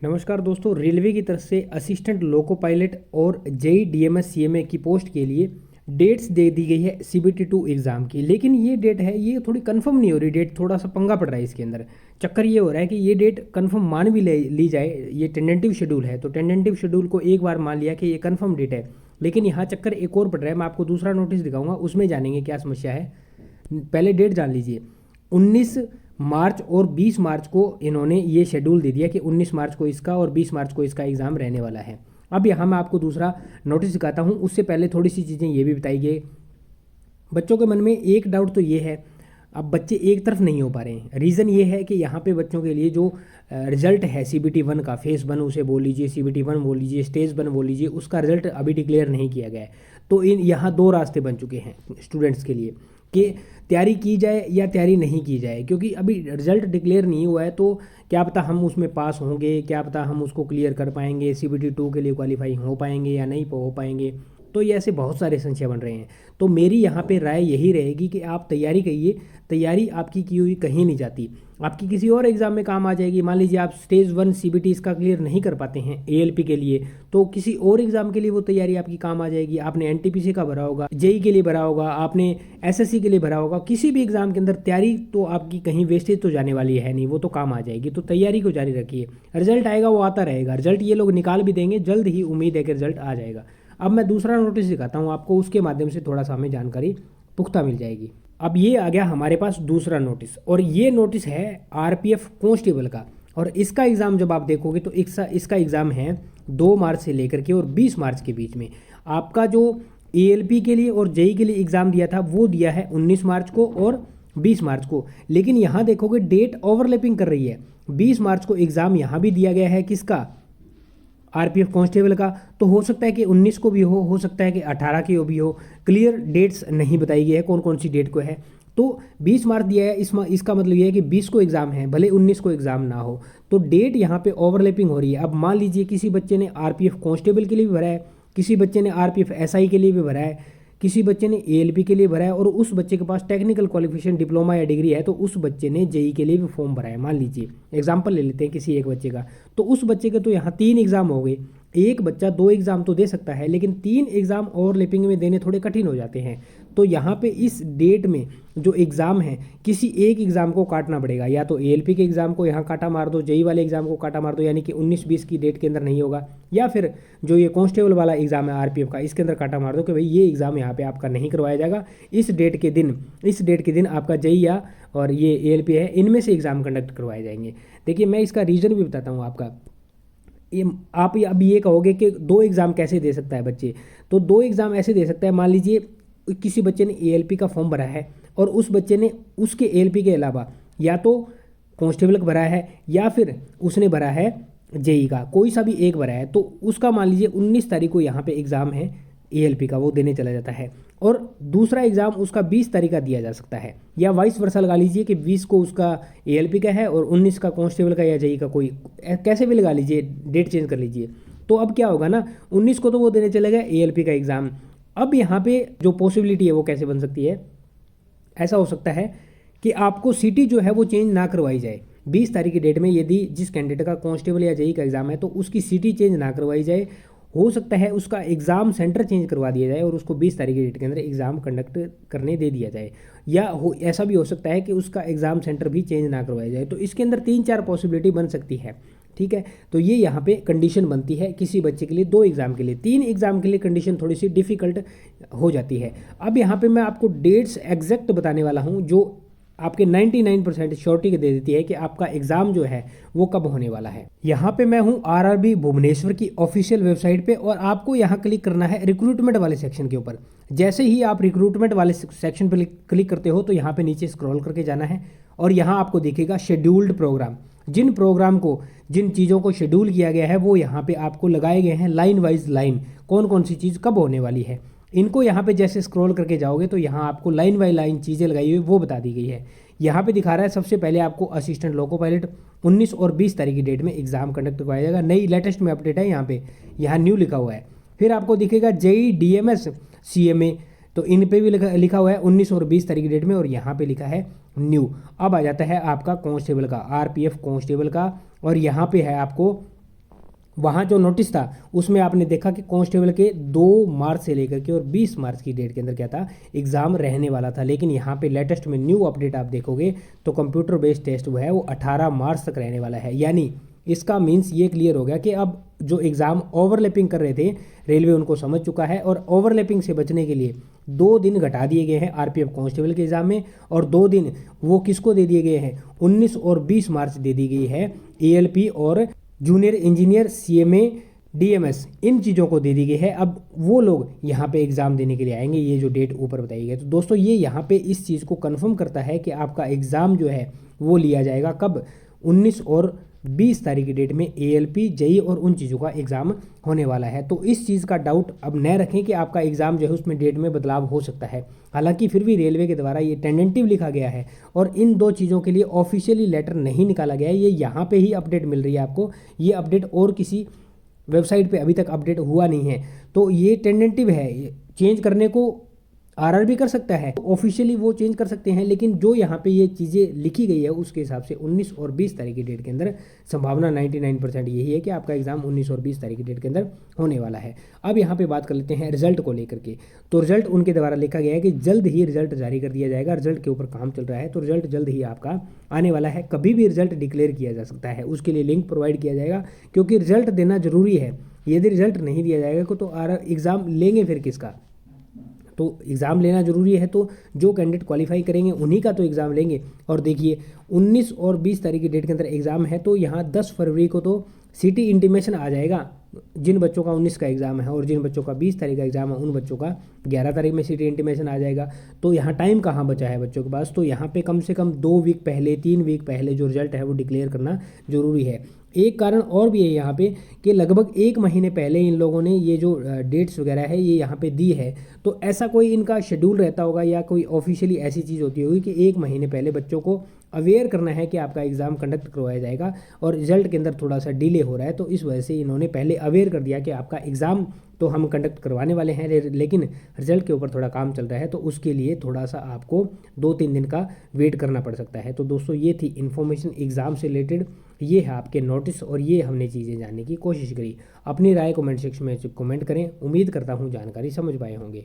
नमस्कार दोस्तों, रेलवे की तरफ से असिस्टेंट लोको पायलट और जेई डीएमएस सीएमए की पोस्ट के लिए डेट्स दे दी गई है सीबीटी 2 एग्ज़ाम की। लेकिन ये डेट है, ये थोड़ी कंफर्म नहीं हो रही डेट, थोड़ा सा पंगा पड़ रहा है इसके अंदर। चक्कर ये हो रहा है कि ये डेट कंफर्म मान भी ली जाए, ये टेंटेटिव शेड्यूल है, तो टेंटेटिव शेड्यूल को एक बार मान लिया कि ये कंफर्म डेट है, लेकिन यहाँ चक्कर एक और पड़ रहा है। मैं आपको दूसरा नोटिस दिखाऊंगा, उसमें जानेंगे क्या समस्या है। पहले डेट जान लीजिए। 19 मार्च और 20 मार्च को इन्होंने ये शेड्यूल दे दिया कि 19 मार्च को इसका और 20 मार्च को इसका एग्ज़ाम रहने वाला है। अब यहाँ मैं आपको दूसरा नोटिस दिखाता हूँ, उससे पहले थोड़ी सी चीज़ें ये भी बताई गई। बच्चों के मन में एक डाउट तो ये है, अब बच्चे एक तरफ नहीं हो पा रहे हैं। रीज़न ये है कि यहाँ पे बच्चों के लिए जो रिजल्ट है सीबीटी 1 का, फेस 1 उसे बोल लीजिए, सीबीटी 1 बोल लीजिए, स्टेज 1 बोल लीजिए, उसका रिजल्ट अभी डिक्लेयर नहीं किया गया है। तो यहाँ दो रास्ते बन चुके हैं स्टूडेंट्स के लिए कि तैयारी की जाए या तैयारी नहीं की जाए, क्योंकि अभी रिजल्ट डिक्लेयर नहीं हुआ है। तो क्या पता हम उसमें पास होंगे, क्या पता हम उसको क्लियर कर पाएंगे, सीबीटी 2 के लिए क्वालिफाई हो पाएंगे या नहीं हो पाएंगे। तो ये ऐसे बहुत सारे संशय बन रहे हैं। तो मेरी यहाँ पे राय यही रहेगी कि आप तैयारी करिए, तैयारी आपकी की हुई कहीं नहीं जाती, आपकी किसी और एग्ज़ाम में काम आ जाएगी। मान लीजिए आप स्टेज 1 सीबीटी इसका क्लियर नहीं कर पाते हैं एएलपी के लिए, तो किसी और एग्ज़ाम के लिए वो तैयारी आपकी काम आ जाएगी। आपने एनटीपीसी का भरा होगा, जेई के लिए भरा होगा, आपने एसएससी के लिए भरा होगा, किसी भी एग्ज़ाम के अंदर तैयारी तो आपकी कहीं वेस्टेज तो जाने वाली है नहीं, वो तो काम आ जाएगी। तो तैयारी को जारी रखिए, रिजल्ट आएगा वो आता रहेगा, रिजल्ट ये लोग निकाल भी देंगे, जल्द ही उम्मीद है कि रिजल्ट आ जाएगा। अब मैं दूसरा नोटिस दिखाता हूँ आपको, उसके माध्यम से थोड़ा सा हमें जानकारी पुख्ता मिल जाएगी। अब ये आ गया हमारे पास दूसरा नोटिस, और ये नोटिस है आरपीएफ कांस्टेबल का। और इसका एग्ज़ाम जब आप देखोगे तो इसका एग्ज़ाम है 2 मार्च से लेकर के और 20 मार्च के बीच में। आपका जो एएलपी के लिए और जेई के लिए एग्ज़ाम दिया था वो दिया है 19 मार्च को और 20 मार्च को। लेकिन यहाँ देखोगे डेट ओवरलैपिंग कर रही है। 20 मार्च को एग्ज़ाम यहाँ भी दिया गया है किसका, आरपीएफ कांस्टेबल का। तो हो सकता है कि 19 को भी हो सकता है कि 18 की भी हो। क्लियर डेट्स नहीं बताई गई है कौन कौन सी डेट को है। तो 20 मार्च दिया है, इसका मतलब ये है कि 20 को एग्ज़ाम है, भले 19 को एग्ज़ाम ना हो। तो डेट यहाँ पे ओवरलैपिंग हो रही है। अब मान लीजिए किसी बच्चे ने आरपीएफ कांस्टेबल के लिए भी भरा है, किसी बच्चे ने आरपीएफ एसआई के लिए भी भरा है, किसी बच्चे ने एएलपी के लिए भरा है, और उस बच्चे के पास टेक्निकल क्वालिफिकेशन डिप्लोमा या डिग्री है, तो उस बच्चे ने जेई के लिए भी फॉर्म भरा है। मान लीजिए एग्जाम्पल ले लेते हैं किसी एक बच्चे का, तो उस बच्चे के तो यहाँ 3 एग्ज़ाम हो गए। एक बच्चा 2 एग्ज़ाम तो दे सकता है, लेकिन 3 एग्ज़ाम ओवरलैपिंग में देने थोड़े कठिन हो जाते हैं। तो यहाँ पे इस डेट में जो एग्ज़ाम है, किसी एक एग्ज़ाम को काटना पड़ेगा। या तो एएलपी के एग्ज़ाम को यहाँ काटा मार दो, जेई वाले एग्ज़ाम को काटा मार दो, यानी कि 19-20 की डेट के अंदर नहीं होगा। या फिर जो ये कांस्टेबल वाला एग्ज़ाम है आरपीएफ का, इसके अंदर काटा मार दो कि भाई ये एग्ज़ाम यहाँ पे आपका नहीं करवाया जाएगा। इस डेट के दिन आपका जेई या और ये एएलपी है, इनमें से एग्ज़ाम कंडक्ट करवाए जाएंगे। देखिए मैं इसका रीज़न भी बताता हूँ आपका। आप अब ये कहोगे कि 2 एग्ज़ाम कैसे दे सकता है बच्चे, तो 2 एग्ज़ाम ऐसे दे सकता है। मान लीजिए किसी बच्चे ने एएलपी का फॉर्म भरा है और उस बच्चे ने उसके एएलपी के अलावा या तो कांस्टेबल का भरा है या फिर उसने भरा है जेई का, कोई सा भी एक भरा है, तो उसका मान लीजिए 19 तारीख को यहाँ पे एग्ज़ाम है एएलपी का, वो देने चला जाता है, और दूसरा एग्ज़ाम उसका 20 तारीख का दिया जा सकता है। या वाइस वर्सा लगा लीजिए कि 20 को उसका एएलपी का है और 19 का कांस्टेबल का या जेई का, कोई कैसे भी लगा लीजिए, डेट चेंज कर लीजिए। तो अब क्या होगा ना, 19 को तो वो देने चलेगा एएलपी का एग्ज़ाम। अब यहाँ पे जो पॉसिबिलिटी है वो कैसे बन सकती है, ऐसा हो सकता है कि आपको सिटी जो है वो चेंज ना करवाई जाए 20 तारीख की डेट में। यदि जिस कैंडिडेट का कांस्टेबल या जेई का एग्ज़ाम है तो उसकी सिटी चेंज ना करवाई जाए, हो सकता है उसका एग्ज़ाम सेंटर चेंज करवा दिया जाए और उसको 20 तारीख की डेट के अंदर एग्ज़ाम कंडक्ट करने दे दिया जाए। या ऐसा भी हो सकता है कि उसका एग्ज़ाम सेंटर भी चेंज ना करवाया जाए। तो इसके अंदर 3-4 पॉसिबिलिटी बन सकती है, ठीक है। तो ये यहाँ पे कंडीशन बनती है किसी बच्चे के लिए 2 एग्ज़ाम के लिए। 3 एग्ज़ाम के लिए कंडीशन थोड़ी सी डिफ़िकल्ट हो जाती है। अब यहाँ पे मैं आपको डेट्स एग्जैक्ट बताने वाला हूँ जो आपके 99% श्योरिटी के दे देती है कि आपका एग्ज़ाम जो है वो कब होने वाला है। यहाँ पे मैं हूँ आरआरबी भुवनेश्वर की ऑफिशियल वेबसाइट पे, और आपको यहाँ क्लिक करना है रिक्रूटमेंट वाले सेक्शन के ऊपर। जैसे ही आप रिक्रूटमेंट वाले सेक्शन पर क्लिक करते हो तो यहाँ पे नीचे स्क्रॉल करके जाना है, और यहाँ आपको दिखेगा शेड्यूल्ड प्रोग्राम। जिन प्रोग्राम को, जिन चीज़ों को शेड्यूल किया गया है वो यहाँ पे आपको लगाए गए हैं लाइन वाइज लाइन, कौन कौन सी चीज़ कब होने वाली है। इनको यहाँ पे जैसे स्क्रॉल करके जाओगे तो यहाँ आपको लाइन बाई लाइन चीज़ें लगाई हुई वो बता दी गई है। यहाँ पे दिखा रहा है सबसे पहले आपको असिस्टेंट लोको पायलट 19 और 20 तारीख की डेट में एग्जाम कंडक्ट करवाया जाएगा। नई लेटेस्ट में अपडेट है, यहाँ न्यू लिखा हुआ है। फिर आपको दिखेगा जेई डीएमएस सीएमए, तो इन पे भी लिखा हुआ है 19 और 20 तारीख की डेट में, और यहाँ पे लिखा है न्यू। अब आ जाता है आपका कांस्टेबल का, आरपीएफ कांस्टेबल का, और यहाँ पे है आपको वहाँ जो नोटिस था उसमें आपने देखा कि कांस्टेबल के 2 मार्च से लेकर के और 20 मार्च की डेट के अंदर क्या था, एग्ज़ाम रहने वाला था। लेकिन यहाँ पे लेटेस्ट में न्यू अपडेट आप देखोगे तो कंप्यूटर बेस्ड टेस्ट वो है वो 18 मार्च तक रहने वाला है। यानी इसका मीन्स ये क्लियर हो गया कि अब जो एग्ज़ाम ओवरलैपिंग कर रहे थे रेलवे उनको समझ चुका है, और ओवरलैपिंग से बचने के लिए 2 दिन घटा दिए गए हैं आरपीएफ कांस्टेबल के एग्ज़ाम में, और 2 दिन वो किसको दे दिए गए हैं, 19 और 20 मार्च दे दी गई है एएलपी और जूनियर इंजीनियर सीएमए डीएमएस, इन चीज़ों को दे दी गई है। अब वो लोग यहाँ पे एग्ज़ाम देने के लिए आएंगे, ये जो डेट ऊपर बताई गई है। तो दोस्तों ये यहाँ पे इस चीज़ को कंफर्म करता है कि आपका एग्ज़ाम जो है वो लिया जाएगा कब, 19 और 20 तारीख की डेट में एएलपी जेई और उन चीज़ों का एग्ज़ाम होने वाला है। तो इस चीज़ का डाउट अब न रखें कि आपका एग्ज़ाम जो है उसमें डेट में बदलाव हो सकता है। हालांकि फिर भी रेलवे के द्वारा ये टेंटेटिव लिखा गया है और इन 2 चीज़ों के लिए ऑफिशियली लेटर नहीं निकाला गया है। ये यहाँ पे ही अपडेट मिल रही है आपको, ये अपडेट और किसी वेबसाइट पे अभी तक अपडेट हुआ नहीं है। तो ये टेंटेटिव है, चेंज करने को आरआरबी कर सकता है, ऑफिशियली वो चेंज कर सकते हैं, लेकिन जो यहाँ पे ये चीज़ें लिखी गई है उसके हिसाब से 19 और 20 तारीख की डेट के अंदर संभावना 99% यही है कि आपका एग्जाम 19 और 20 तारीख की डेट के अंदर होने वाला है। अब यहाँ पे बात कर लेते हैं रिजल्ट को लेकर के। तो रिजल्ट उनके द्वारा लिखा गया है कि जल्द ही रिजल्ट जारी कर दिया जाएगा, रिजल्ट के ऊपर काम चल रहा है, तो रिजल्ट जल्द ही आपका आने वाला है। कभी भी रिजल्ट डिक्लेयर किया जा सकता है, उसके लिए लिंक प्रोवाइड किया जाएगा, क्योंकि रिजल्ट देना जरूरी है। यदि रिजल्ट नहीं दिया जाएगा तो एग्ज़ाम लेंगे फिर किसका, तो एग्ज़ाम लेना ज़रूरी है। तो जो कैंडिडेट क्वालिफाई करेंगे उन्हीं का तो एग्ज़ाम लेंगे। और देखिए 19 और 20 तारीख की डेट के अंदर एग्ज़ाम है, तो यहाँ 10 फरवरी को तो सिटी इंटीमेशन आ जाएगा। जिन बच्चों का 19 का एग्ज़ाम है और जिन बच्चों का 20 तारीख का एग्ज़ाम है उन बच्चों का 11 तारीख में सिटी इंटीमेशन आ जाएगा। तो यहाँ टाइम कहाँ बचा है बच्चों के पास, तो यहाँ पे कम से कम 2 वीक पहले 3 वीक पहले जो रिजल्ट है वो डिक्लेयर करना ज़रूरी है। एक कारण और भी है यहाँ पे कि लगभग 1 महीने पहले इन लोगों ने ये जो डेट्स वगैरह है ये यहाँ पे दी है। तो ऐसा कोई इनका शेड्यूल रहता होगा या कोई ऑफिशियली ऐसी चीज़ होती होगी कि 1 महीने पहले बच्चों को अवेयर करना है कि आपका एग्ज़ाम कंडक्ट करवाया जाएगा और रिजल्ट के अंदर थोड़ा सा डिले हो रहा है, तो इस वजह से इन्होंने पहले अवेयर कर दिया कि आपका एग्ज़ाम तो हम कंडक्ट करवाने वाले हैं, लेकिन रिजल्ट के ऊपर थोड़ा काम चल रहा है, तो उसके लिए थोड़ा सा आपको 2-3 दिन का वेट करना पड़ सकता है। तो दोस्तों ये थी इन्फॉर्मेशन एग्ज़ाम से रिलेटेड, ये है आपके नोटिस और ये हमने चीज़ें जानने की कोशिश करी। अपनी राय कमेंट सेक्शन में कमेंट करें, उम्मीद करता हूँ जानकारी समझ पाए होंगे।